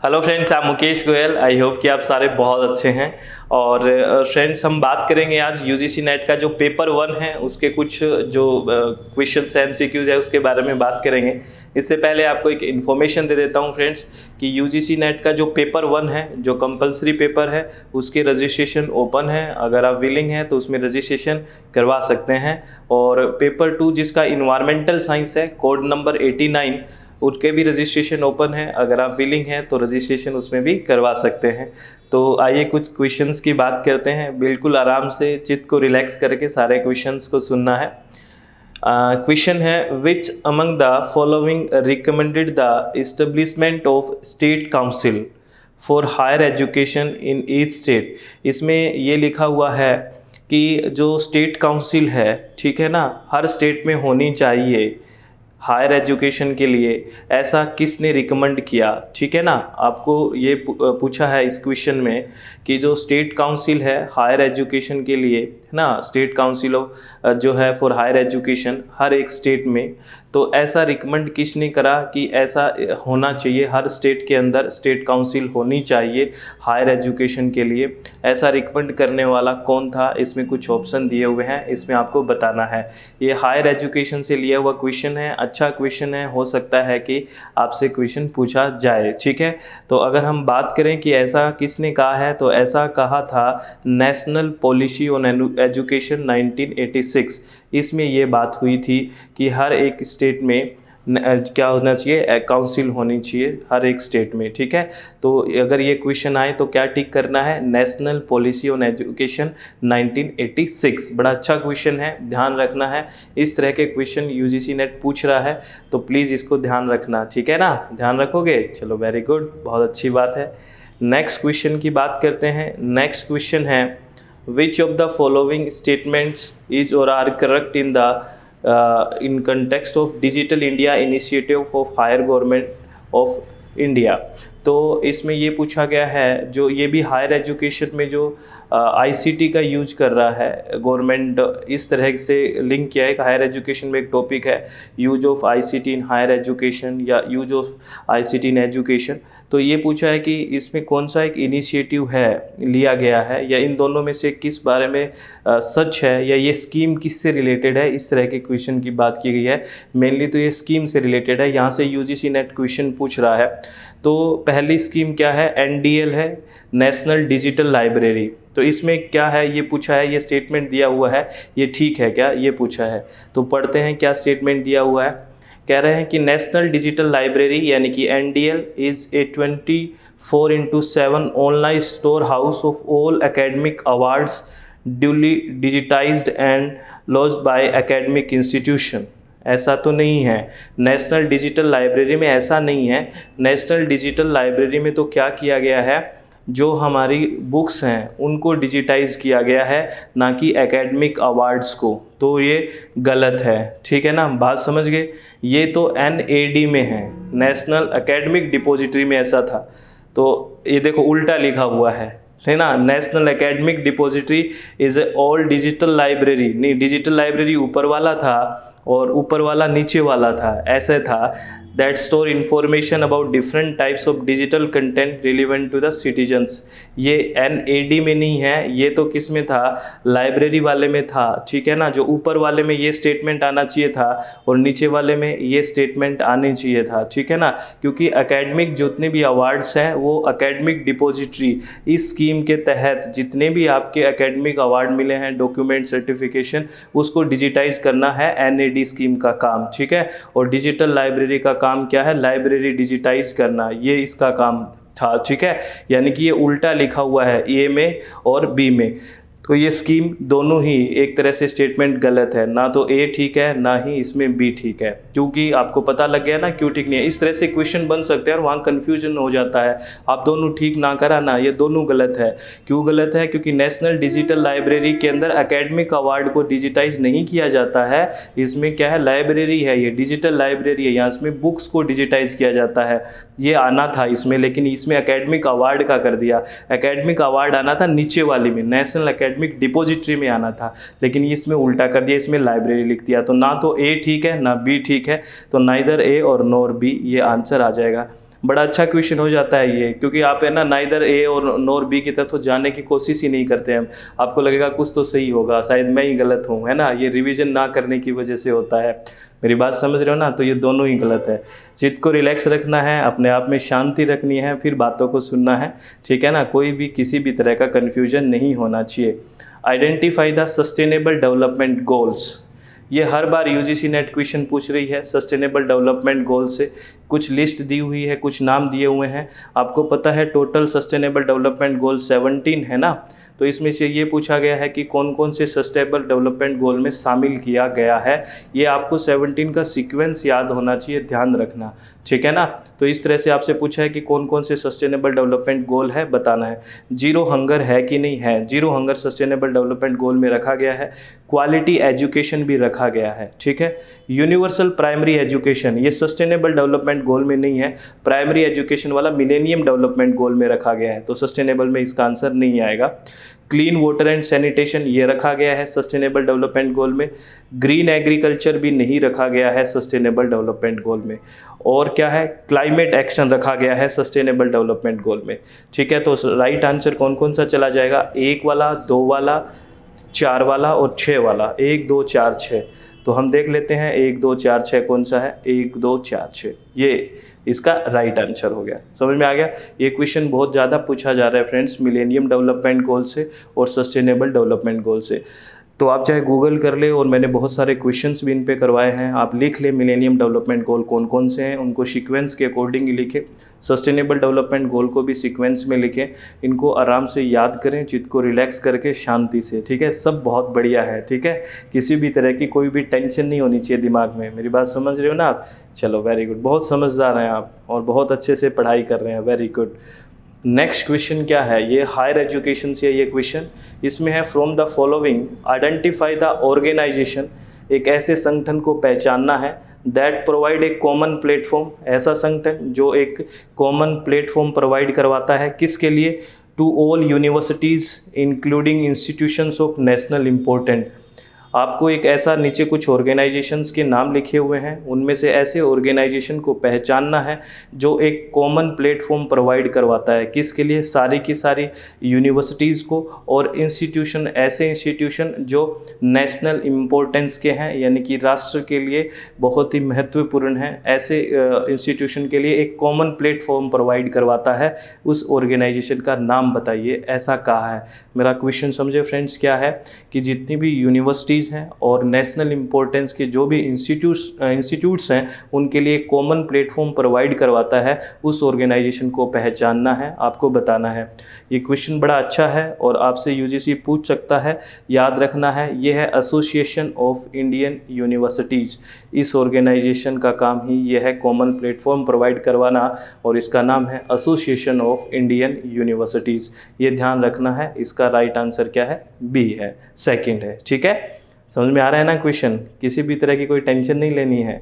Hello friends, आप Mukesh Goyal. I hope कि आप सारे बहुत अच्छे हैं। और फ्रेंड्स, हम बात करेंगे आज यूजीसी नेट का जो पेपर 1 है उसके कुछ जो क्वेश्चंस हैं, एमसीक्यूज है, उसके बारे में बात करेंगे। इससे पहले आपको एक इन्फॉर्मेशन दे देता हूं फ्रेंड्स कि यूजीसी नेट का जो पेपर 1 है, जो कंपलसरी पेपर है, उसके रजिस्ट्रेशन ओपन है। अगर आप विलिंग हैं तो उसमें रजिस्ट्रेशन करवा सकते हैं। और पेपर 2 जिसका इन्वायरमेंटल साइंस है, कोड नंबर 89, उसके भी रजिस्ट्रेशन ओपन है। अगर आप विलिंग हैं तो रजिस्ट्रेशन उसमें भी करवा सकते हैं। तो आइए कुछ क्वेश्चंस की बात करते हैं। बिल्कुल आराम से चित्त को रिलैक्स करके सारे क्वेश्चंस को सुनना है। क्वेश्चन है, which among the following recommended the establishment of state council for higher education in each state. इसमें ये लिखा हुआ है कि जो स्टेट काउंसिल है, ठीक है ना, हर स्टेट में होनी चाहिए हायर एजुकेशन के लिए, ऐसा किसने रिकमेंड किया। ठीक है ना, आपको ये पूछा है इस क्वेश्चन में कि जो स्टेट काउंसिल है हायर एजुकेशन के लिए, है ना, स्टेट काउंसिल ऑफ जो है फॉर हायर एजुकेशन हर एक स्टेट में, तो ऐसा रिकमेंड किसने करा कि ऐसा होना चाहिए, हर स्टेट के अंदर स्टेट काउंसिल होनी चाहिए हायर एजुकेशन के लिए। ऐसा रिकमेंड करने वाला कौन था। इसमें कुछ ऑप्शन दिए हुए हैं, इसमें आपको बताना है। ये हायर एजुकेशन से लिया हुआ क्वेश्चन है, अच्छा क्वेश्चन है, हो सकता है कि आपसे क्वेश्चन पूछा जाए। ठीक है, तो अगर हम बात करें कि ऐसा किसने कहा है, तो ऐसा कहा था नेशनल पॉलिसी ऑन एजुकेशन 1986। इसमें ये बात हुई थी कि हर एक स्टेट में क्या होना चाहिए, काउंसिल होनी चाहिए हर एक स्टेट में। ठीक है, तो अगर ये क्वेश्चन आए तो क्या टिक करना है, नेशनल पॉलिसी ऑन एजुकेशन 1986। बड़ा अच्छा क्वेश्चन है, ध्यान रखना है। इस तरह के क्वेश्चन यूजीसी नेट पूछ रहा है तो प्लीज़ इसको ध्यान रखना। ठीक है ना, ध्यान रखोगे, चलो वेरी गुड, बहुत अच्छी बात है। नेक्स्ट क्वेश्चन की बात करते हैं। नेक्स्ट क्वेश्चन है, which of the following statements is or are correct in the in context of digital India initiative of higher government of India. तो इसमें ये पूछा गया है, जो ये भी हायर एजुकेशन में जो आईसीटी का यूज कर रहा है गवर्नमेंट, इस तरह से लिंक किया है। हायर एजुकेशन में एक टॉपिक है use of ICT in higher education या use of ICT in education. तो ये पूछा है कि इसमें कौन सा एक इनिशिएटिव है लिया गया है, या इन दोनों में से किस बारे में सच है, या ये स्कीम किससे रिलेटेड है। इस तरह के क्वेश्चन की बात की गई है। मेनली तो ये स्कीम से रिलेटेड है, यहाँ से यूजीसी नेट क्वेश्चन पूछ रहा है। तो पहली स्कीम क्या है, एनडीएल है, नेशनल डिजिटल लाइब्रेरी। तो इसमें क्या है ये पूछा है, ये स्टेटमेंट दिया हुआ है, ये ठीक है क्या, ये पूछा है। तो पढ़ते हैं क्या स्टेटमेंट दिया हुआ है। कह रहे हैं कि नेशनल डिजिटल लाइब्रेरी यानी कि NDL is a 24/7 online store house of all academic awards duly digitized and lodged by academic institution. ऐसा तो नहीं है, नेशनल डिजिटल लाइब्रेरी में ऐसा नहीं है। नेशनल डिजिटल लाइब्रेरी में तो क्या किया गया है, जो हमारी बुक्स हैं उनको डिजिटाइज किया गया है, ना कि एकेडमिक अवार्ड्स को। तो ये गलत है। ठीक है ना, बात समझ गए। ये तो एनएडी में है, नेशनल एकेडमिक डिपॉजिटरी में ऐसा था। तो ये देखो उल्टा लिखा हुआ है ना, national academic depository is a all digital library. नहीं, डिजिटल लाइब्रेरी ऊपर वाला था और ऊपर वाला नीचे वाला था, ऐसे था। That store information about different types of digital content relevant to the citizens. ये एनएडी में नहीं है, ये तो किस में था, लाइब्रेरी वाले में था। ठीक है ना, जो ऊपर वाले में ये स्टेटमेंट आना चाहिए था और नीचे वाले में ये स्टेटमेंट आनी चाहिए था। ठीक है ना, क्योंकि एकेडमिक जितने भी अवार्ड्स हैं वो एकेडमिक डिपॉजिटरी, इस स्कीम के तहत जितने भी आपके एकेडमिक अवार्ड मिले हैं, डॉक्यूमेंट, सर्टिफिकेशन, उसको डिजिटाइज करना है एनएडी स्कीम का काम। ठीक है, और डिजिटल लाइब्रेरी का काम क्या है, लाइब्रेरी डिजिटाइज करना, ये इसका काम था। ठीक है, यानी कि ये उल्टा लिखा हुआ है ए में और बी में। तो ये स्कीम दोनों ही एक तरह से स्टेटमेंट गलत है, ना तो ए ठीक है ना ही इसमें बी ठीक है। क्योंकि आपको पता लग गया ना क्यों ठीक नहीं है। इस तरह से क्वेश्चन बन सकते हैं और वहाँ कन्फ्यूजन हो जाता है, आप दोनों ठीक ना करा ना, ये दोनों गलत है। क्यों गलत है, क्योंकि नेशनल डिजिटल लाइब्रेरी के अंदर एकेडमिक अवार्ड को डिजिटाइज नहीं किया जाता है। इसमें क्या है, लाइब्रेरी है, ये डिजिटल लाइब्रेरी है, यहाँ इसमें बुक्स को डिजिटाइज किया जाता है। ये आना था इसमें, लेकिन इसमें एकेडमिक अवार्ड का कर दिया। एकेडमिक अवार्ड आना था नीचे वाली में, नेशनल एकेडमिक डिपॉजिटरी में आना था, लेकिन इसमें उल्टा कर दिया, इसमें लाइब्रेरी लिख दिया। तो ना तो ए ठीक है ना बी ठीक है, तो नाइदर ए और नॉर बी, ये आंसर आ जाएगा। बड़ा अच्छा क्वेश्चन हो जाता है ये, क्योंकि आप है ना नाइदर ए और नॉर बी की तरफ तो जाने की कोशिश ही नहीं करते हैं। आपको लगेगा कुछ तो सही होगा, शायद मैं ही गलत हूँ, है ना। ये रिवीजन ना करने की वजह से होता है। मेरी बात समझ रहे हो ना। तो ये दोनों ही गलत है। चित्त को रिलैक्स रखना है, अपने आप में शांति रखनी है, फिर बातों को सुनना है, ठीक है ना। कोई भी किसी भी तरह का कन्फ्यूजन नहीं होना चाहिए। Identify the sustainable development goals, ये हर बार यूजीसी नेट क्वेश्चन पूछ रही है। सस्टेनेबल डेवलपमेंट गोल से कुछ लिस्ट दी हुई है, कुछ नाम दिए हुए हैं। आपको पता है टोटल सस्टेनेबल डेवलपमेंट गोल 17 है ना। तो इसमें से ये पूछा गया है कि कौन कौन से सस्टेनेबल डेवलपमेंट गोल में शामिल किया गया है। ये आपको 17 का सीक्वेंस याद होना चाहिए, ध्यान रखना, ठीक है ना। तो इस तरह से आपसे पूछा है कि कौन कौन से सस्टेनेबल डेवलपमेंट गोल है, बताना है। जीरो हंगर है कि नहीं है, zero hunger sustainable development goal में रखा गया है। क्वालिटी एजुकेशन भी रखा गया है, ठीक है। यूनिवर्सल प्राइमरी एजुकेशन ये सस्टेनेबल डेवलपमेंट गोल में नहीं है, प्राइमरी एजुकेशन वाला मिलेनियम डेवलपमेंट गोल में रखा गया है, तो सस्टेनेबल में इसका आंसर नहीं आएगा। क्लीन वाटर एंड सैनिटेशन ये रखा गया है सस्टेनेबल डेवलपमेंट गोल में। ग्रीन एग्रीकल्चर भी नहीं रखा गया है सस्टेनेबल डेवलपमेंट गोल में। और क्या है, क्लाइमेट एक्शन रखा गया है सस्टेनेबल डेवलपमेंट गोल में, ठीक है। तो राइट आंसर कौन कौन सा चला जाएगा, 1 वाला, 2 वाला, 4 वाला और 6 वाला। 1 2 4 6, तो हम देख लेते हैं 1 2 4 6 कौन सा है। 1 2 4 6 ये इसका राइट आंसर हो गया। समझ में आ गया। ये क्वेश्चन बहुत ज़्यादा पूछा जा रहा है फ्रेंड्स, मिलेनियम डेवलपमेंट गोल से और सस्टेनेबल डेवलपमेंट गोल से। तो आप चाहे गूगल कर ले, और मैंने बहुत सारे क्वेश्चंस भी इन पे करवाए हैं। आप लिख ले मिलेनियम डेवलपमेंट गोल कौन कौन से हैं, उनको सीक्वेंस के अकॉर्डिंग ही लिखें। सस्टेनेबल डेवलपमेंट गोल को भी सीक्वेंस में लिखें। इनको आराम से याद करें, चित्त को रिलैक्स करके शांति से, ठीक है। सब बहुत बढ़िया है, ठीक है। किसी भी तरह की कोई भी टेंशन नहीं होनी चाहिए दिमाग में। मेरी बात समझ रहे हो ना आप। चलो वेरी गुड, बहुत समझदार हैं आप और बहुत अच्छे से पढ़ाई कर रहे हैं, वेरी गुड। नेक्स्ट क्वेश्चन क्या है, ये हायर एजुकेशन से ये क्वेश्चन। इसमें है from the following identify the organization, एक ऐसे संगठन को पहचानना है that provide a common platform, ऐसा संगठन जो एक कॉमन प्लेटफॉर्म प्रोवाइड करवाता है, किसके लिए, to all universities including institutions of national important. आपको एक ऐसा नीचे कुछ ऑर्गेनाइजेशंस के नाम लिखे हुए हैं, उनमें से ऐसे ऑर्गेनाइजेशन को पहचानना है जो एक कॉमन प्लेटफॉर्म प्रोवाइड करवाता है, किसके लिए, सारी की सारी यूनिवर्सिटीज़ को, और इंस्टीट्यूशन, ऐसे इंस्टीट्यूशन जो नेशनल इम्पोर्टेंस के हैं, यानी कि राष्ट्र के लिए बहुत ही महत्वपूर्ण हैं, ऐसे इंस्टीट्यूशन के लिए एक कॉमन प्लेटफॉर्म प्रोवाइड करवाता है। उस ऑर्गेनाइजेशन का नाम बताइए, ऐसा कहा है। मेरा क्वेश्चन समझे फ्रेंड्स, क्या है कि जितनी भी यूनिवर्सिटीज़ हैं और नेशनल इम्पोर्टेंस के जो भी इंस्टीट्यूट्स हैं, उनके लिए कॉमन प्लेटफॉर्म प्रोवाइड करवाता है, उस ऑर्गेनाइजेशन को पहचानना है, आपको बताना है। ये क्वेश्चन बड़ा अच्छा है और आपसे यूजीसी पूछ सकता है, याद रखना है। ये है एसोसिएशन ऑफ इंडियन यूनिवर्सिटीज़। इस ऑर्गेनाइजेशन का काम ही ये है कॉमन प्लेटफॉर्म प्रोवाइड करवाना, और इसका नाम है एसोसिएशन ऑफ इंडियन यूनिवर्सिटीज़। ये ध्यान रखना है। इसका राइट आंसर क्या है, बी है, सेकंड है, ठीक है। समझ में आ रहा है ना क्वेश्चन, किसी भी तरह की कोई टेंशन नहीं लेनी है,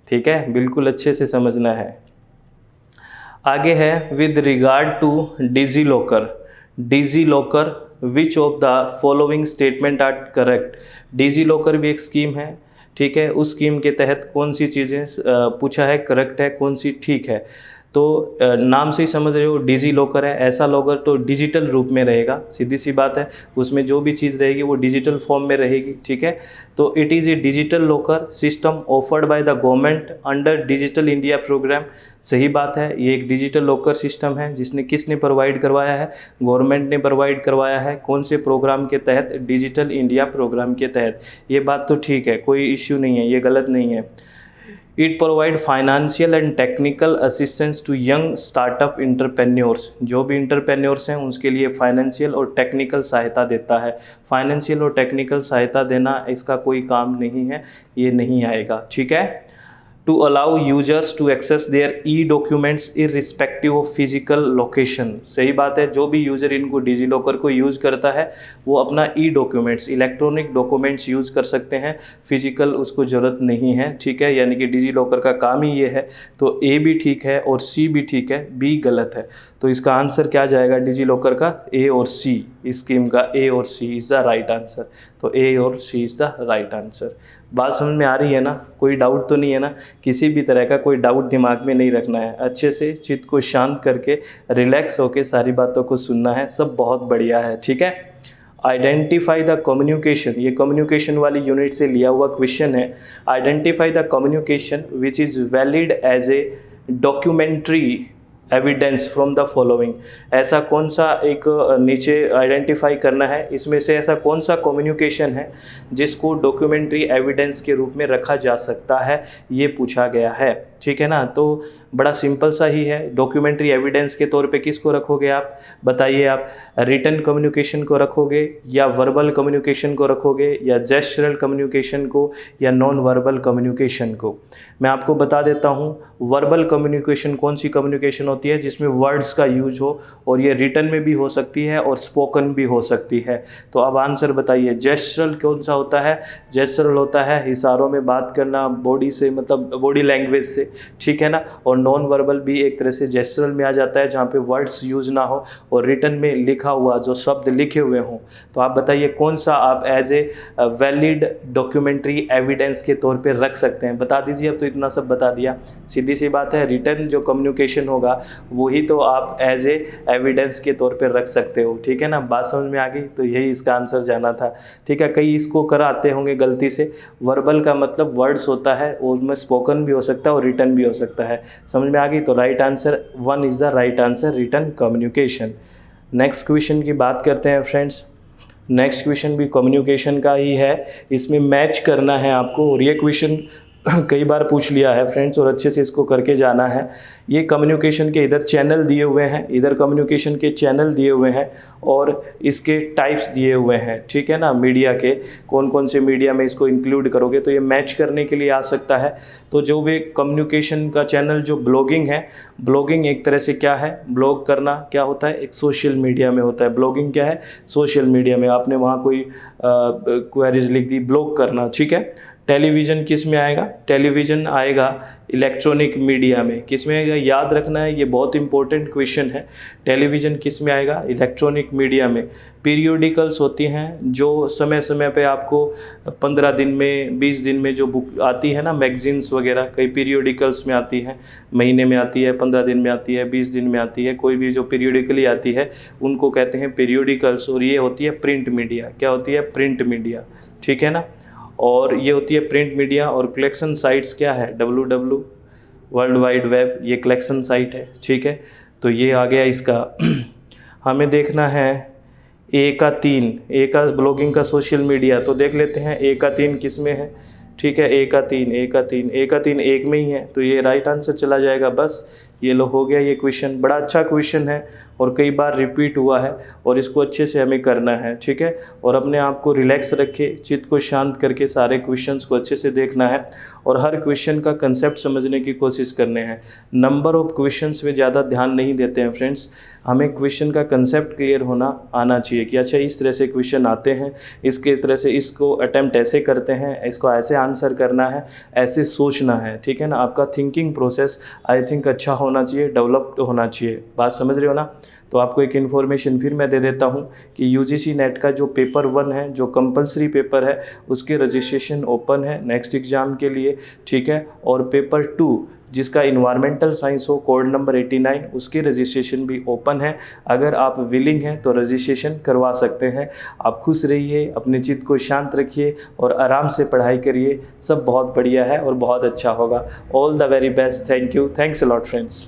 ठीक है, बिल्कुल अच्छे से समझना है। आगे है with regard to DigiLocker, DigiLocker which of the following statement are correct. DigiLocker भी एक स्कीम है, ठीक है। उस स्कीम के तहत कौन सी चीज़ें पूछा है, करेक्ट है, कौन सी ठीक है। तो नाम से ही समझ रहे हो, डिजी लॉकर है, ऐसा लॉकर तो डिजिटल रूप में रहेगा, सीधी सी बात है। उसमें जो भी चीज़ रहेगी वो डिजिटल फॉर्म में रहेगी, ठीक है। तो it is a digital locker system offered by the government under digital India program. सही बात है, ये एक डिजिटल लॉकर सिस्टम है जिसने किसने प्रोवाइड करवाया है, गवर्नमेंट ने प्रोवाइड करवाया है। कौन से प्रोग्राम के तहत, डिजिटल इंडिया प्रोग्राम के तहत। ये बात तो ठीक है, कोई इश्यू नहीं है, ये गलत नहीं है। It provide financial and technical assistance to young startup entrepreneurs, जो भी इंटरप्रेन्योर्स हैं उसके लिए फाइनेंशियल और टेक्निकल सहायता देता है। फाइनेंशियल और टेक्निकल सहायता देना इसका कोई काम नहीं है, ये नहीं आएगा, ठीक है। To allow users to access their e documents irrespective of physical location. सही बात है, जो भी यूज़र इनको डिजी लॉकर को यूज़ करता है वो अपना ई डॉक्यूमेंट्स, इलेक्ट्रॉनिक डॉक्यूमेंट्स यूज़ कर सकते हैं, फिजिकल उसको ज़रूरत नहीं है, ठीक है। यानी कि डिजी लॉकर का काम ही ये है। तो ए भी ठीक है और सी भी ठीक है, बी गलत है। तो इसका आंसर क्या जाएगा डिजी लॉकर का, ए और सी। इस स्कीम का ए और सी इज़ द राइट आंसर। तो ए और सी इज़ द राइट आंसर। बात समझ में आ रही है ना? कोई डाउट तो नहीं है ना? किसी भी तरह का कोई डाउट दिमाग में नहीं रखना है, अच्छे से चित्त को शांत करके रिलैक्स होकर सारी बातों को सुनना है, सब बहुत बढ़िया है, ठीक है। आइडेंटिफाई द कम्युनिकेशन, ये कम्युनिकेशन वाली यूनिट से लिया हुआ क्वेश्चन है। Identify the communication which is valid as a documentary evidence from the following. ऐसा कौन सा एक नीचे आइडेंटिफाई करना है, इसमें से ऐसा कौन सा कम्युनिकेशन है जिसको डॉक्यूमेंट्री एविडेंस के रूप में रखा जा सकता है, ये पूछा गया है, ठीक है ना। तो बड़ा सिंपल सा ही है। डॉक्यूमेंट्री एविडेंस के तौर पे किसको रखोगे आप, बताइए आप? रिटन कम्युनिकेशन को रखोगे या वर्बल कम्युनिकेशन को रखोगे या जेस्चरल कम्युनिकेशन को या नॉन वर्बल कम्युनिकेशन को? मैं आपको बता देता हूँ, वर्बल कम्युनिकेशन कौन सी कम्युनिकेशन होती है? जिसमें वर्ड्स का यूज हो, और ये रिटन में भी हो सकती है और स्पोकन भी हो सकती है। तो अब आंसर बताइए, जेस्चरल कौन सा होता है? जेस्चरल होता है इशारों में बात करना, बॉडी से, मतलब बॉडी लैंग्वेज से, ठीक है ना। और नॉन वर्बल भी एक तरह से जेस्चरल में आ जाता है, जहाँ पे वर्ड्स यूज ना हो और रिटन में लिखा हुआ जो शब्द लिखे हुए हों। तो आप बताइए कौन सा आप as a valid documentary evidence के तौर पे रख सकते हैं, बता दीजिए। अब तो इतना सब बता दिया, सीधी सी बात है। रिटन जो कम्युनिकेशन होगा वही तो आप एज ए एविडेंस के तौर पे रख सकते हो, ठीक है ना। बात समझ में आ गई? तो यही इसका आंसर जाना था, ठीक है। कई इसको कराते होंगे गलती से, वर्बल का मतलब वर्ड्स होता है, उसमें स्पोकन भी हो सकता है और रिटन भी हो सकता है। समझ में आ गई? तो right answer 1 is the right answer, written communication. Next question की बात करते हैं फ्रेंड्स। नेक्स्ट क्वेश्चन भी कम्युनिकेशन का ही है, इसमें मैच करना है आपको, और ये क्वेश्चन कई बार पूछ लिया है फ्रेंड्स, और अच्छे से इसको करके जाना है। ये कम्युनिकेशन के इधर चैनल दिए हुए हैं, इधर कम्युनिकेशन के चैनल दिए हुए हैं और इसके टाइप्स दिए हुए हैं, ठीक है ना। मीडिया के कौन कौन से मीडिया में इसको इंक्लूड करोगे, तो ये मैच करने के लिए आ सकता है। तो जो भी कम्युनिकेशन का चैनल जो ब्लॉगिंग है, ब्लॉगिंग एक तरह से क्या है, ब्लॉग करना क्या होता है, एक सोशल मीडिया में होता है। ब्लॉगिंग क्या है? सोशल मीडिया में आपने वहाँ कोई क्वेरीज लिख दी, ब्लॉग करना, ठीक है। टेलीविज़न किस में आएगा? टेलीविज़न आएगा इलेक्ट्रॉनिक मीडिया में। किस में आएगा? याद रखना है, ये बहुत इंपॉर्टेंट क्वेश्चन है। टेलीविज़न किस में आएगा? इलेक्ट्रॉनिक मीडिया में। पीरियोडिकल्स होती हैं जो समय समय पे आपको 15 दिन में, 20 दिन में जो बुक आती है ना, मैगजीन्स वगैरह, कई पीरियोडिकल्स में आती हैं, महीने में आती है, 15 दिन में आती है, 20 दिन में आती है, कोई भी जो पीरियोडिकली आती है उनको कहते हैं पीरियोडिकल्स। और ये होती है प्रिंट मीडिया। क्या होती है? प्रिंट मीडिया, ठीक है ना। और ये होती है प्रिंट मीडिया। और कलेक्शन साइट्स क्या है? www, वर्ल्ड वाइड वेब, ये कलेक्शन साइट है, ठीक है। तो ये आ गया इसका। हमें देखना है ए का 3, ए का ब्लॉगिंग का सोशल मीडिया। तो देख लेते हैं ए का 3 किस में है, ठीक है। ए का 3, ए का 3, ए का 3 एक में ही है, तो ये राइट आंसर चला जाएगा। बस ये लो, हो गया ये क्वेश्चन। बड़ा अच्छा क्वेश्चन है और कई बार रिपीट हुआ है, और इसको अच्छे से हमें करना है, ठीक है। और अपने आप को रिलैक्स रखे, चित्त को शांत करके सारे क्वेश्चंस को अच्छे से देखना है और हर क्वेश्चन का कंसेप्ट समझने की कोशिश करने हैं। नंबर ऑफ क्वेश्चंस में ज़्यादा ध्यान नहीं देते हैं फ्रेंड्स, हमें क्वेश्चन का कंसेप्ट क्लियर होना आना चाहिए कि अच्छा इस तरह से क्वेश्चन आते हैं, इसके तरह से इसको अटैम्प्ट ऐसे करते हैं, इसको ऐसे आंसर करना है, ऐसे सोचना है, ठीक है ना। आपका थिंकिंग प्रोसेस आई थिंक अच्छा होना चाहिए, डेवलप्ड होना चाहिए। बात समझ रहे हो ना। तो आपको एक इन्फॉर्मेशन फिर मैं दे देता हूँ कि यूजीसी नेट का जो पेपर 1 है, जो कंपलसरी पेपर है, उसके रजिस्ट्रेशन ओपन है नेक्स्ट एग्ज़ाम के लिए, ठीक है। और पेपर 2 जिसका इन्वायरमेंटल साइंस हो, कोड नंबर 89, उसकी रजिस्ट्रेशन भी ओपन है। अगर आप विलिंग हैं तो रजिस्ट्रेशन करवा सकते हैं। आप खुश रहिए, अपने चित्त को शांत रखिए और आराम से पढ़ाई करिए, सब बहुत बढ़िया है और बहुत अच्छा होगा। All the very best. Thank you, thanks a lot friends.